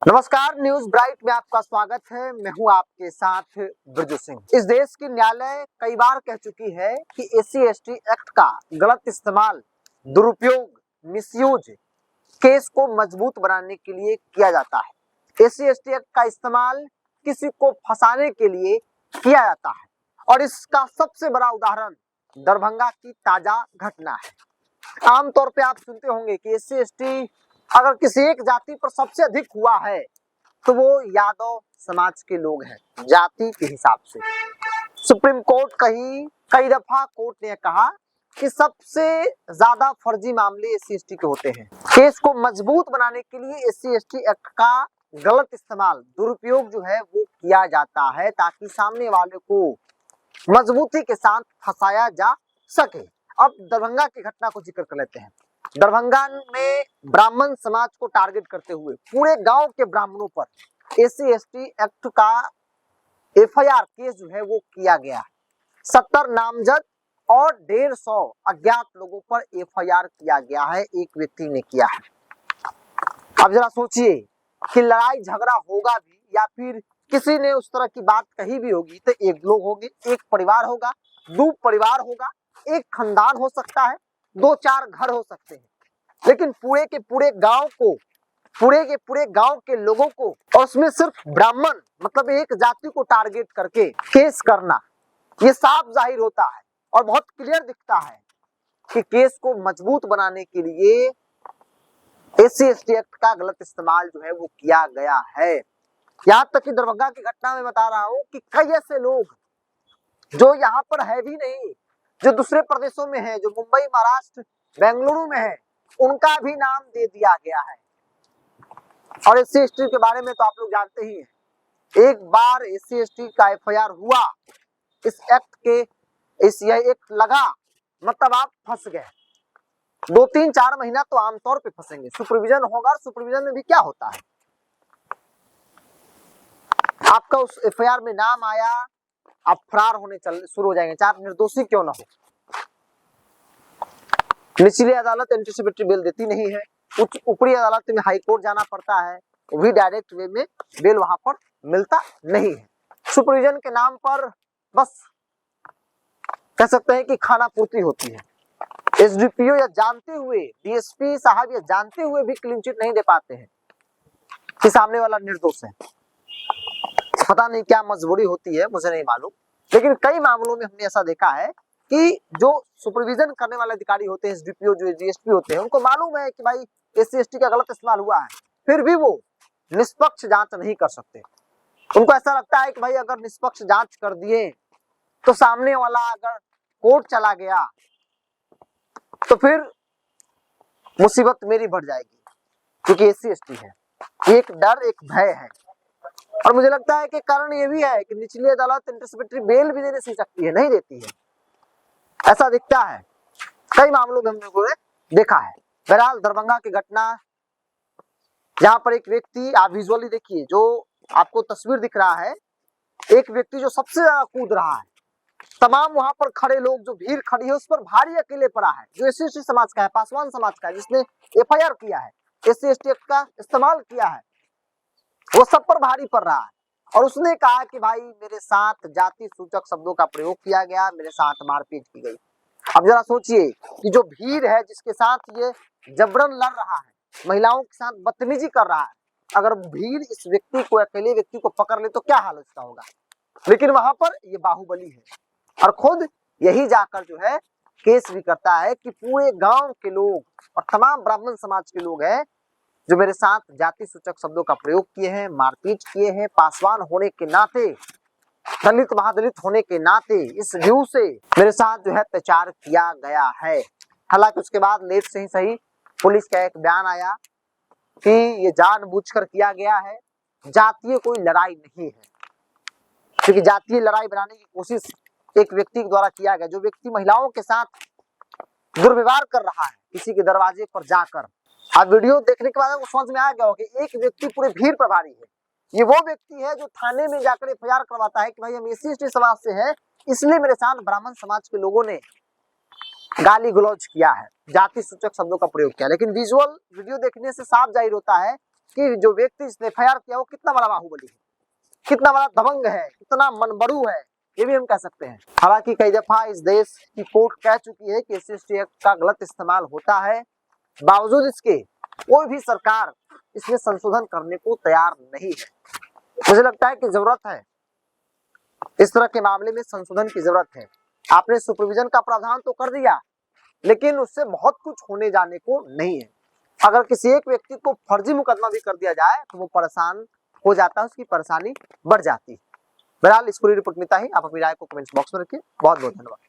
नमस्कार, news bright में आपका स्वागत है। मैं हूं आपके साथ ब्रजू सिंह। इस देश की न्यायालय कई बार कह चुकी है कि SC/ST एक्ट का गलत इस्तेमाल, दुरुपयोग, मिसयूज केस को मजबूत बनाने के लिए किया जाता है। SC/ST एक्ट का इस्तेमाल किसी को फंसाने के लिए किया जाता है और इसका सबसे बड़ा उदाहरण दरभंगा की ताजा घटना है। आमतौर पे आप सुनते होंगे कि SC/ST अगर किसी एक जाति पर सबसे अधिक हुआ है तो वो यादव समाज के लोग हैं, जाति के हिसाब से। सुप्रीम कोर्ट कई दफा कोर्ट ने कहा कि सबसे ज्यादा फर्जी मामले SC/ST के होते हैं। केस को मजबूत बनाने के लिए SC/ST एक्ट का गलत इस्तेमाल, दुरुपयोग जो है वो किया जाता है ताकि सामने वाले को मजबूती के साथ फंसाया जा सके। अब दरभंगा की घटना को जिक्र कर लेते हैं। दरभंगा में ब्राह्मण समाज को टारगेट करते हुए पूरे गांव के ब्राह्मणों पर SC/ST एक्ट का FIR केस जो है वो किया गया। 70 नामजद और 150 अज्ञात लोगों पर FIR किया गया है, एक व्यक्ति ने किया है। अब जरा सोचिए कि लड़ाई झगड़ा होगा भी या फिर किसी ने उस तरह की बात कही भी होगी तो एक लोग होंगे, एक परिवार होगा, दो परिवार होगा, एक खानदान हो सकता है, 2-4 घर हो सकते हैं, लेकिन पूरे के पूरे गांव को, पूरे गांव के लोगों को, और उसमें सिर्फ ब्राह्मण मतलब एक जाति को टारगेट करके केस करना, ये साफ जाहिर होता है और बहुत क्लियर दिखता है कि केस को मजबूत बनाने के लिए SC/ST एक्ट का गलत इस्तेमाल जो है वो किया गया है। यहाँ तक कि दरभंगा की घटना में बता रहा हूं कि कई ऐसे लोग जो यहाँ पर है भी नहीं, जो दूसरे प्रदेशों में है, जो मुंबई, महाराष्ट्र, बेंगलुरु में है, उनका भी नाम दे दिया गया है। और SC/ST के बारे में तो आप लोग जानते ही हैं। एक बार SC/ST का FIR हुआ, इस एक्ट के एक्ट लगा मतलब आप फंस गए। 2-3-4 महीना तो आमतौर पे फंसेंगे। सुपरविजन होगा, सुपरविजन में भी क्या होता है, आपका उस FIR में नाम आया, आप फरार होने शुरू हो जाएंगे, चाहे आप निर्दोषी क्यों ना हो। निचली अदालत एंटीसिपेटरी बेल देती नहीं है, ऊपरी अदालत में हाई कोर्ट जाना पड़ता है, वो भी डायरेक्ट वे में बेल वहां पर मिलता नहीं है। सुपरविजन के नाम पर बस कह सकते हैं कि खाना पूर्ति होती है। SDPO या जानते हुए, DSP साहब या जानते हुए भी क्लीन चिट नहीं दे पाते हैं कि सामने वाला निर्दोष है। पता नहीं क्या मजबूरी होती है, मुझे नहीं मालूम, लेकिन कई मामलों में हमने ऐसा देखा है कि जो सुपरविजन करने वाले अधिकारी होते हैं, SDPO जो DSP होते हैं, उनको मालूम है कि भाई SC/ST का गलत इस्तेमाल हुआ है, फिर भी वो निष्पक्ष जांच नहीं कर सकते। उनको ऐसा लगता है कि भाई अगर निष्पक्ष जांच कर दिए तो सामने वाला अगर कोर्ट चला गया तो फिर मुसीबत मेरी बढ़ जाएगी, क्योंकि SC/ST है, एक डर, एक भय है। और मुझे लगता है कि कारण ये भी है कि निचली अदालत एंटीसिपेटरी बेल भी देने से सकती है, नहीं देती है, ऐसा दिखता है। कई मामलों में हमने देखा है। बहरहाल दरभंगा की घटना, जहां पर एक व्यक्ति, आप विजुअली देखिए, जो आपको तस्वीर दिख रहा है, एक व्यक्ति जो सबसे ज्यादा कूद रहा है, तमाम वहां पर खड़े लोग, जो भीड़ खड़ी है उस पर भारी अकेले पड़ा है, जो SC/ST समाज का है, पासवान समाज का है, जिसने FIR किया है, SC/ST एक्ट का इस्तेमाल किया है, वो सब पर भारी पड़ रहा है। और उसने कहा कि भाई मेरे साथ जाति सूचक शब्दों का प्रयोग किया गया, मेरे साथ मारपीट की गई। अब जरा सोचिए कि जो भीड़ है, जिसके साथ ये जबरन लड़ रहा है, महिलाओं के साथ बदतमीजी कर रहा है, अगर भीड़ इस व्यक्ति को, अकेले व्यक्ति को पकड़ ले तो क्या हाल उसका होगा। लेकिन वहां पर ये बाहुबली है और खुद यही जाकर जो है केस भी करता है कि पूरे गांव के लोग और तमाम ब्राह्मण समाज के लोग हैं जो मेरे साथ जाति सूचक शब्दों का प्रयोग किए हैं, मारपीट किए हैं, पासवान होने के नाते, दलित महादलित होने के नाते, इस व्यू से मेरे साथ जो है अत्याचार किया गया है। हालांकि उसके बाद लेट से ही सही पुलिस का एक बयान आया कि ये जानबूझकर किया गया है, जातीय कोई लड़ाई नहीं है, क्योंकि जातीय लड़ाई बनाने की कोशिश एक व्यक्ति के द्वारा किया गया, जो व्यक्ति महिलाओं के साथ दुर्व्यवहार कर रहा है किसी के दरवाजे पर जाकर। आप वीडियो देखने के बाद आपको समझ में आ गया होगा कि एक व्यक्ति पूरे भीड़ पर भारी है। ये वो व्यक्ति है जो थाने में जाकर FIR करवाता है कि भाई हम SC/ST समाज से हैं, इसलिए मेरे साथ ब्राह्मण समाज के लोगों ने गाली गलौज किया है, जाति सूचक शब्दों का प्रयोग किया। लेकिन विजुअल वीडियो देखने से साफ जाहिर होता है कि जो व्यक्ति इसने एफआईआर किया वो कितना बड़ा बाहुबली है, कितना बड़ा दबंग है, कितना मनबड़ू है, ये भी हम कह सकते हैं। हालांकि कई दफा इस देश की कोर्ट कह चुकी है कि एससी एक्ट का गलत इस्तेमाल होता है, बावजूद इसके कोई भी सरकार इसमें संशोधन करने को तैयार नहीं है। मुझे लगता है कि जरूरत है, इस तरह के मामले में संशोधन की जरूरत है। आपने सुपरविजन का प्रावधान तो कर दिया, लेकिन उससे बहुत कुछ होने जाने को नहीं है। अगर किसी एक व्यक्ति को फर्जी मुकदमा भी कर दिया जाए तो वो परेशान हो जाता है, उसकी परेशानी बढ़ जाती है। बहरहाल इस पूरी रिपोर्ट में था ही। आप अपनी राय को कमेंट्स बॉक्स में रखिए। बहुत बहुत धन्यवाद।